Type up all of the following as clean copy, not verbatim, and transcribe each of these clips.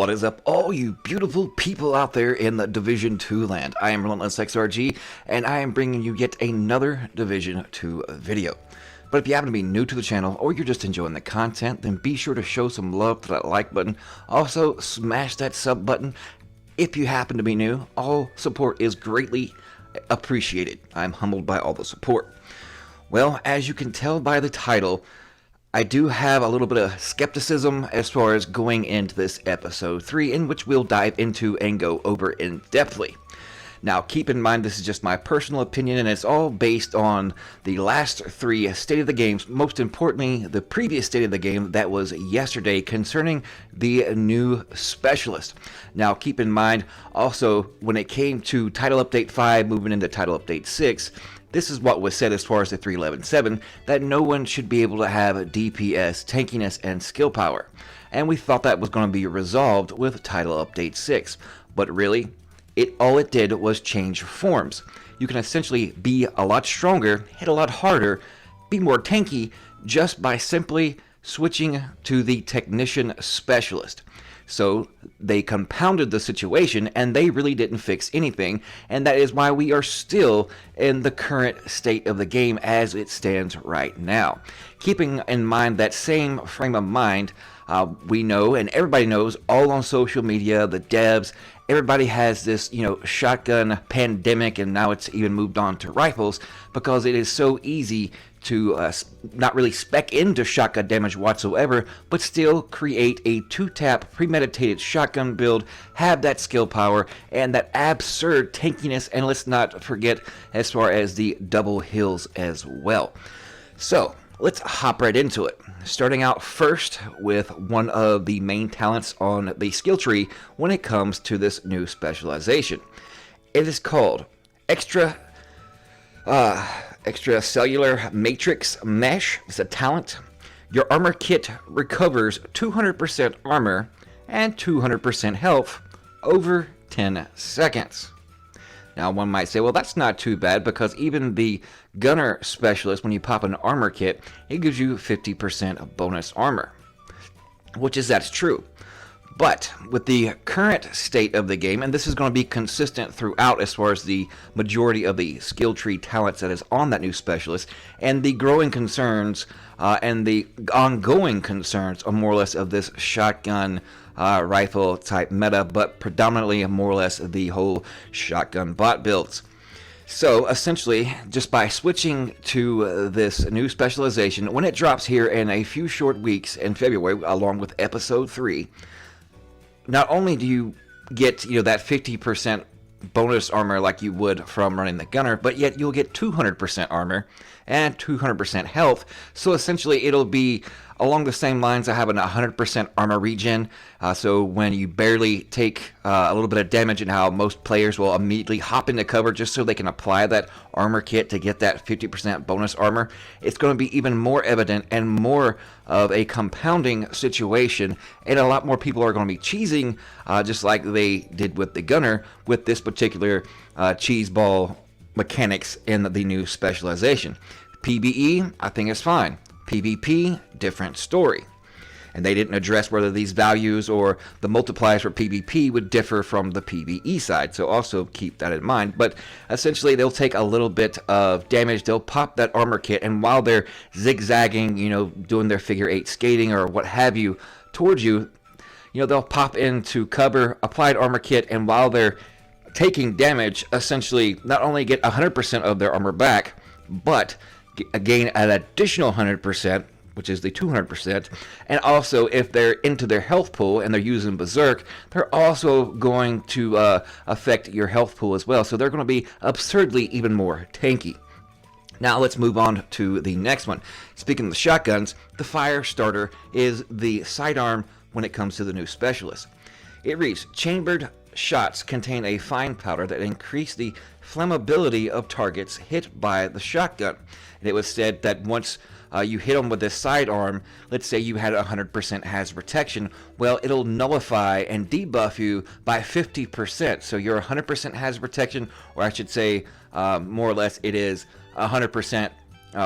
What is up, all you beautiful people out there in the Division 2 land? I am Relentless XRG, and I am bringing you yet another Division 2 video. But if you happen to be new to the channel, or you're just enjoying the content, then be sure to show some love to that like button. Also, smash that sub button. If you happen to be new, all support is greatly appreciated. I'm humbled by all the support. Well, as you can tell by the title, I do have a little bit of skepticism as far as going into this episode 3, in which we'll dive into and go over in depthly. Now, keep in mind this is just my personal opinion, and it's all based on the last 3 State of the Games, most importantly, the previous State of the Game that was yesterday concerning the new specialist. Now, keep in mind, also, when it came to Title Update 5 moving into Title Update 6, this is what was said as far as the 3.11.7, that no one should be able to have DPS, tankiness, and skill power. And we thought that was going to be resolved with Title Update 6. But really, all it did was change forms. You can essentially be a lot stronger, hit a lot harder, be more tanky, just by simply switching to the Technician Specialist. So they compounded the situation, and they really didn't fix anything, and that is why we are still in the current state of the game as it stands right now. Keeping in mind that same frame of mind, we know, and everybody knows, all on social media, the devs, everybody has this, shotgun pandemic, and now it's even moved on to rifles, because it is so easy to not really spec into shotgun damage whatsoever, but still create a 2-tap premeditated shotgun build, have that skill power, and that absurd tankiness, and let's not forget as far as the double hills as well. So, let's hop right into it. Starting out first with one of the main talents on the skill tree when it comes to this new specialization. It is called extracellular matrix mesh. It's a talent. Your armor kit recovers 200% armor and 200% health over 10 seconds. Now, one might say, well, that's not too bad, because even the gunner specialist, when you pop an armor kit, it gives you 50% bonus armor, that's true. But with the current state of the game, and this is going to be consistent throughout as far as the majority of the skill tree talents that is on that new specialist, and the growing concerns and the ongoing concerns are more or less of this shotgun rifle type meta, but predominantly more or less the whole shotgun bot builds. So essentially, just by switching to this new specialization, when it drops here in a few short weeks in February, along with episode 3, not only do you get that 50% bonus armor like you would from running the gunner, but yet you'll get 200% armor and 200% health. So essentially it'll be along the same lines of having 100% armor regen. So when you barely take a little bit of damage, and how most players will immediately hop into cover just so they can apply that armor kit to get that 50% bonus armor, it's going to be even more evident and more of a compounding situation, and a lot more people are going to be cheesing just like they did with the gunner with this particular cheese ball mechanics in the new specialization. PvE, I think it's fine. PvP, different story. And they didn't address whether these values or the multipliers for PvP would differ from the PvE side, so also keep that in mind. But essentially they'll take a little bit of damage, they'll pop that armor kit, and while they're zigzagging, doing their figure 8 skating or what have you towards you, they'll pop into cover, applied armor kit, and while they're taking damage, essentially not only get 100% of their armor back, but gain an additional 100%, which is the 200%, and also if they're into their health pool and they're using Berserk, they're also going to affect your health pool as well, so they're going to be absurdly even more tanky. Now let's move on to the next one. Speaking of the shotguns, the Firestarter is the sidearm when it comes to the new specialist. It reads, chambered shots contain a fine powder that increase the flammability of targets hit by the shotgun. And it was said that once you hit them with this sidearm, let's say you had 100% hazard protection, well, it'll nullify and debuff you by 50%. So you're 100% hazard protection, or I should say more or less it is 100%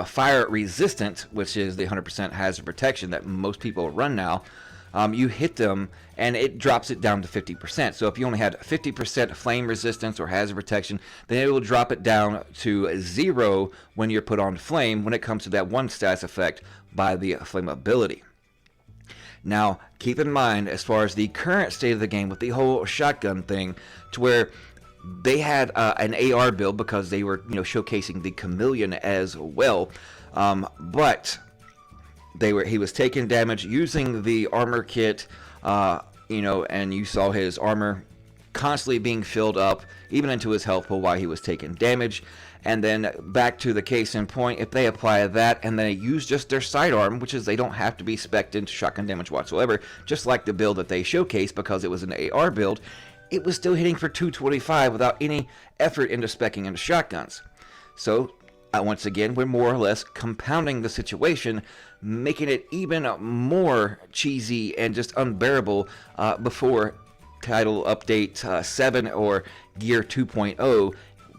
fire resistant, which is the 100% hazard protection that most people run now. you hit them and it drops it down to 50%. So if you only had 50% flame resistance or hazard protection, then it will drop it down to 0 when you're put on flame when it comes to that one status effect by the flammability. Now, keep in mind, as far as the current state of the game with the whole shotgun thing, to where they had an AR build because they were, showcasing the Chameleon as well, but he was taking damage using the armor kit, and you saw his armor constantly being filled up, even into his health pool while he was taking damage. And then back to the case in point, if they apply that and they use just their sidearm, which is they don't have to be spec'd into shotgun damage whatsoever, just like the build that they showcased because it was an AR build, it was still hitting for 225 without any effort into speccing into shotguns. So once again, we're more or less compounding the situation, making it even more cheesy and just unbearable before Title Update 7 or Gear 2.0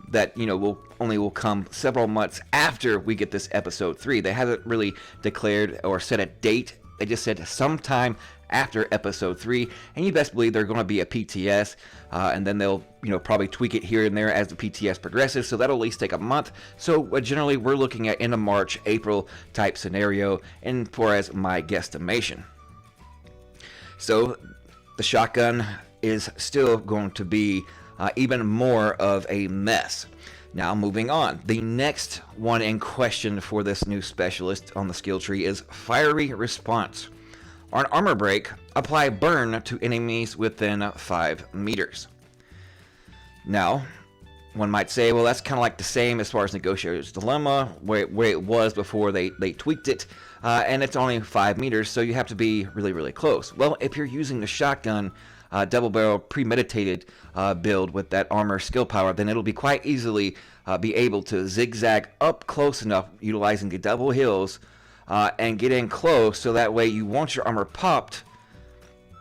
that will come several months after we get this episode 3. They haven't really declared or set a date. They just said sometime after episode 3, and you best believe they're going to be a PTS, and then they'll probably tweak it here and there as the PTS progresses, so that'll at least take a month. So generally we're looking at end of March, April type scenario, and for as my guesstimation. So the shotgun is still going to be even more of a mess. Now moving on, the next one in question for this new specialist on the skill tree is Fiery Response. On armor break, apply burn to enemies within 5 meters. Now, one might say, well, that's kind of like the same as far as Negotiator's Dilemma, where it was before they tweaked it, and it's only 5 meters, so you have to be really, really close. Well, if you're using the shotgun double barrel premeditated build with that armor skill power, then it'll be quite easily be able to zigzag up close enough utilizing the double hills and get in close, so that way you want your armor popped,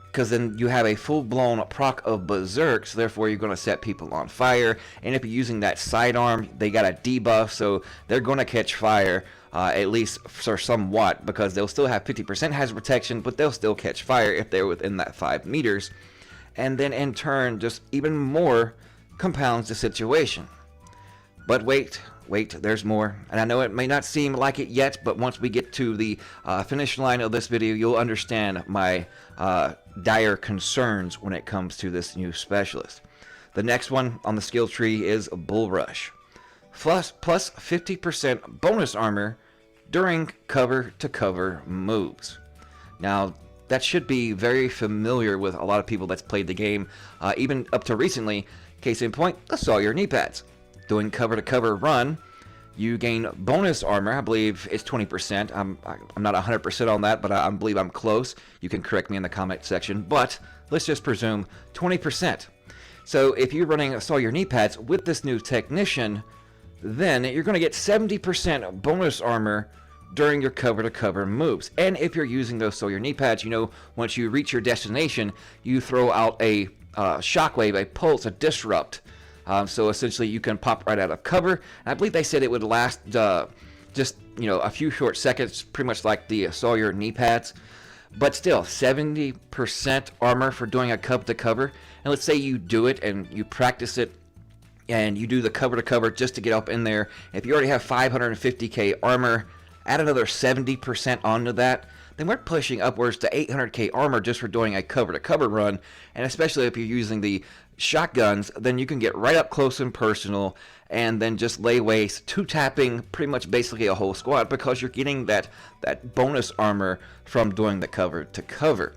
because then you have a full-blown proc of Berserk, so therefore you're going to set people on fire. And if you're using that sidearm, they got a debuff, so they're going to catch fire, at least for somewhat, because they'll still have 50% hazard protection, but they'll still catch fire if they're within that 5 meters. And then in turn, just even more compounds the situation. But wait, there's more. And I know it may not seem like it yet, but once we get to the finish line of this video, you'll understand my dire concerns when it comes to this new specialist. The next one on the skill tree is Bull Rush. Plus 50% bonus armor during cover-to-cover moves. Now, that should be very familiar with a lot of people that's played the game, even up to recently. Case in point, Assault Your Knee Pads. Doing cover-to-cover run, you gain bonus armor. I believe it's 20%. I'm not 100% on that, but I believe I'm close. You can correct me in the comment section, but let's just presume 20%. So if you're running Assault Your Knee Pads with this new technician, then you're going to get 70% bonus armor during your cover-to-cover moves. And if you're using those Assault Your Knee Pads, once you reach your destination, you throw out a shockwave, a pulse, a disrupt. So essentially you can pop right out of cover. And I believe they said it would last just a few short seconds, pretty much like the Assault Your Knee Pads. But still, 70% armor for doing a cover-to-cover. And let's say you do it and you practice it, and you do the cover-to-cover just to get up in there. If you already have 550k armor, add another 70% onto that, then we're pushing upwards to 800k armor just for doing a cover-to-cover run. And especially if you're using the shotguns, then you can get right up close and personal and then just lay waste, two-tapping pretty much basically a whole squad, because you're getting that bonus armor from doing the cover-to-cover.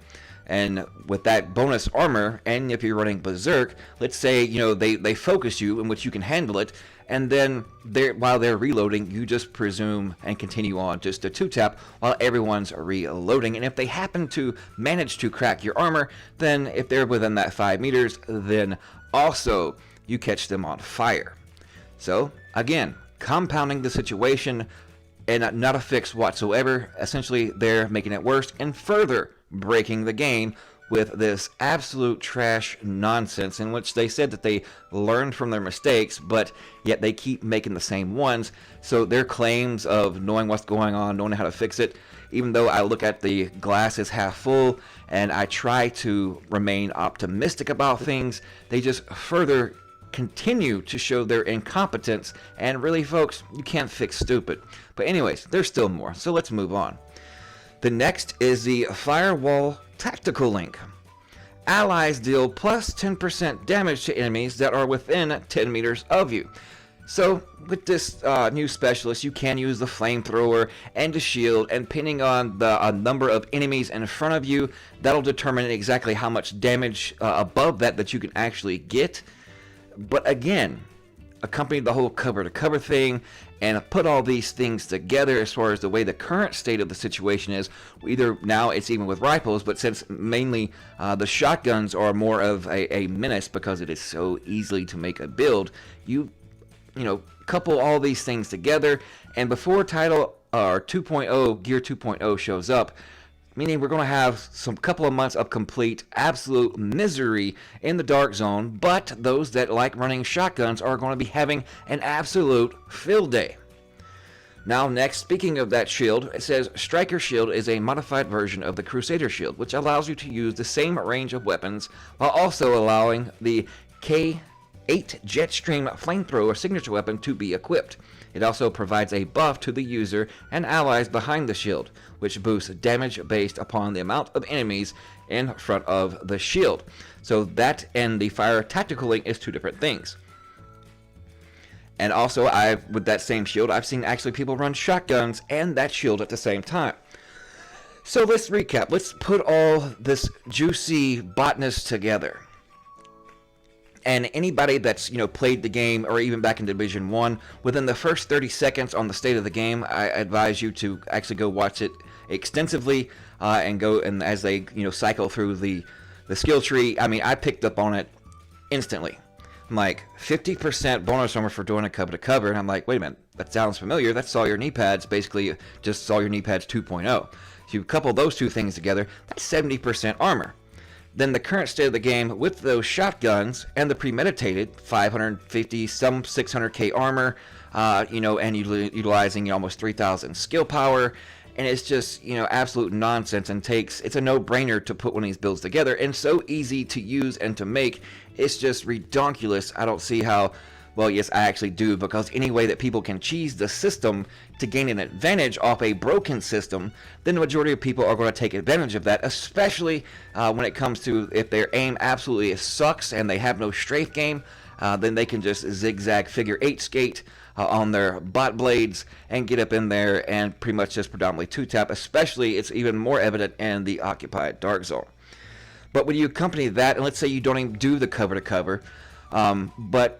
And with that bonus armor, and if you're running Berserk, let's say they focus you, in which you can handle it, and then while they're reloading, you just presume and continue on just to two-tap while everyone's reloading. And if they happen to manage to crack your armor, then if they're within that 5 meters, then also you catch them on fire. So again, compounding the situation and not a fix whatsoever. Essentially, they're making it worse and further breaking the game with this absolute trash nonsense in which they said that they learned from their mistakes, but yet they keep making the same ones. So their claims of knowing what's going on, knowing how to fix it, even though I look at the glass as half full and I try to remain optimistic about things, they just further continue to show their incompetence. And really, folks, you can't fix stupid. But anyways, there's still more, so let's move on. The next is the Firewall Tactical Link. Allies deal plus 10% damage to enemies that are within 10 meters of you. So with this new specialist, you can use the flamethrower and the shield, and depending on the number of enemies in front of you, that'll determine exactly how much damage above that you can actually get. But again, accompany the whole cover-to-cover thing and put all these things together as far as the way the current state of the situation is. Either now it's even with rifles, but since mainly the shotguns are more of a menace because it is so easily to make a build, you know, couple all these things together, and before Title or 2.0, Gear 2.0 shows up, meaning we're going to have some couple of months of complete absolute misery in the dark zone, but those that like running shotguns are going to be having an absolute field day. Now next, speaking of that shield, it says Stryker Shield is a modified version of the Crusader Shield, which allows you to use the same range of weapons while also allowing the K8 Jetstream flamethrower signature weapon to be equipped. It also provides a buff to the user and allies behind the shield, which boosts damage based upon the amount of enemies in front of the shield. So that and the Fire Tactical Link is two different things. And also, with that same shield, I've seen actually people run shotguns and that shield at the same time. So let's recap. Let's put all this juicy botness together. And anybody that's, you know, played the game or even back in Division 1, within the first 30 seconds on the state of the game, I advise you to actually go watch it extensively and go, and as they, you know, cycle through the skill tree. I mean, I picked up on it instantly. I'm like, 50% bonus armor for doing a cover to cover, and I'm like, wait a minute, that sounds familiar. That's Saw Your Knee Pads, basically just Saw Your Knee Pads 2.0. So you couple those two things together, that's 70% armor. Then the current state of the game with those shotguns and the premeditated 550, some 600k armor, you know, and utilizing almost 3,000 skill power, and it's just, you know, absolute nonsense, and it's a no-brainer to put one of these builds together, and so easy to use and to make. It's just redonkulous. I don't see how. Well, yes, I actually do, because any way that people can cheese the system to gain an advantage off a broken system, then the majority of people are going to take advantage of that, especially when it comes to if their aim absolutely sucks and they have no strafe game, then they can just zigzag figure 8 skate on their bot blades and get up in there and pretty much just predominantly 2-tap, especially it's even more evident in the occupied dark zone. But when you accompany that, and let's say you don't even do the cover to cover, but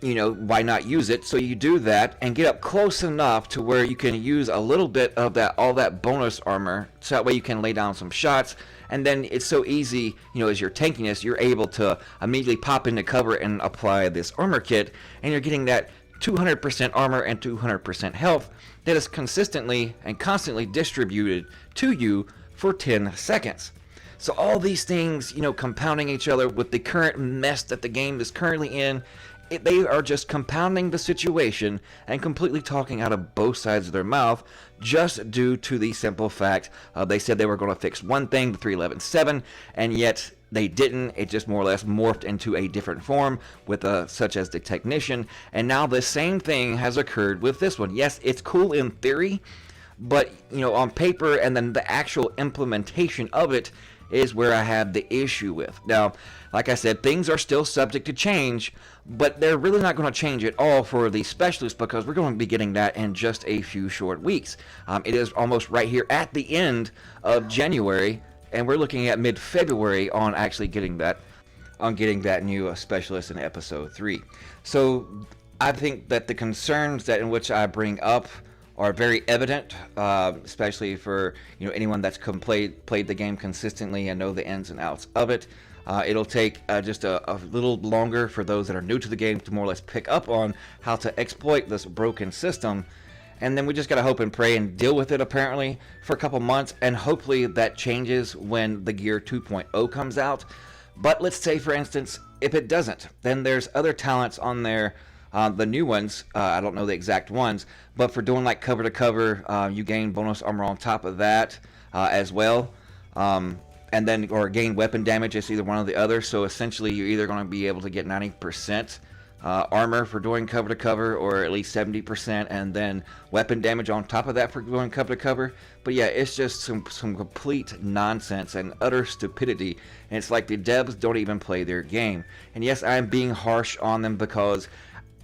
you know, why not use it? So you do that and get up close enough to where you can use a little bit of that, all that bonus armor, so that way you can lay down some shots, and then it's so easy, you know, as you're tanking this, you're able to immediately pop into cover and apply this armor kit, and you're getting that 200% armor and 200% health that is consistently and constantly distributed to you for 10 seconds. So all these things, you know, compounding each other with the current mess that the game is currently in, they are just compounding the situation and completely talking out of both sides of their mouth, just due to the simple fact they said they were going to fix one thing, the 3.11.7, and yet they didn't. It just more or less morphed into a different form with such as the Technician, and now the same thing has occurred with this one. Yes, it's cool in theory, but you know, on paper and then the actual implementation of it is where I have the issue with. Now, like I said, things are still subject to change, but they're really not going to change at all for the specialists, because we're going to be getting that in just a few short weeks. It is almost right here at the end of January, and we're looking at mid-February on actually getting that new specialist in episode 3. So I think that the concerns that in which I bring up are very evident, especially for, you know, anyone that's played the game consistently and know the ins and outs of it. It'll take just a little longer for those that are new to the game to more or less pick up on how to exploit this broken system, and then we just gotta hope and pray and deal with it apparently for a couple months, and hopefully that changes when the Gear 2.0 comes out. But let's say, for instance, if it doesn't, then there's other talents on there, the new ones, I don't know the exact ones, but for doing like cover to cover, you gain bonus armor on top of that as well. And then, or gain weapon damage, it's either one or the other. So essentially you're either going to be able to get 90% armor for doing cover to cover, or at least 70%, and then weapon damage on top of that for doing cover to cover. But yeah, it's just some complete nonsense and utter stupidity, and it's like the devs don't even play their game. And yes, I'm being harsh on them because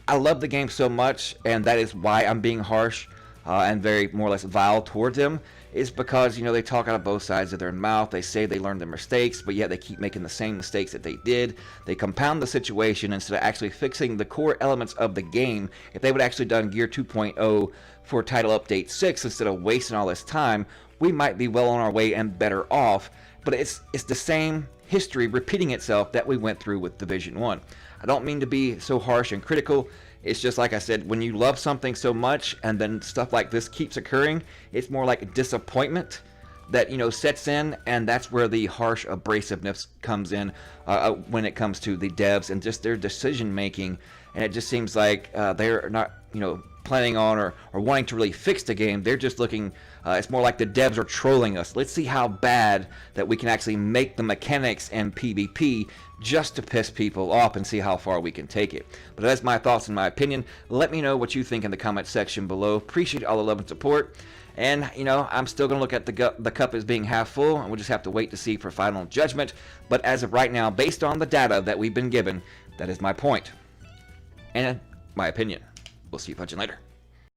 I love the game so much, and that is why I'm being harsh and very more or less vile towards them. Is because, you know, they talk out of both sides of their mouth. They say they learned their mistakes, but yet they keep making the same mistakes that they did. They compound the situation instead of actually fixing the core elements of the game. If they would actually done Gear 2.0 for Title Update 6 instead of wasting all this time, we might be well on our way and better off. But it's the same history repeating itself that we went through with Division 1. I don't mean to be so harsh and critical. It's just like I said, when you love something so much and then stuff like this keeps occurring, it's more like a disappointment that, you know, sets in, and that's where the harsh abrasiveness comes in when it comes to the devs and just their decision making. And it just seems like they're not, you know, planning on or wanting to really fix the game. They're just looking, it's more like the devs are trolling us. Let's see how bad that we can actually make the mechanics and PvP just to piss people off and see how far we can take it. But that's my thoughts and my opinion. Let me know what you think in the comment section below. Appreciate all the love and support. And, you know, I'm still going to look at the cup as being half full, and we'll just have to wait to see for final judgment. But as of right now, based on the data that we've been given, that is my point and my opinion. We'll see you punching later.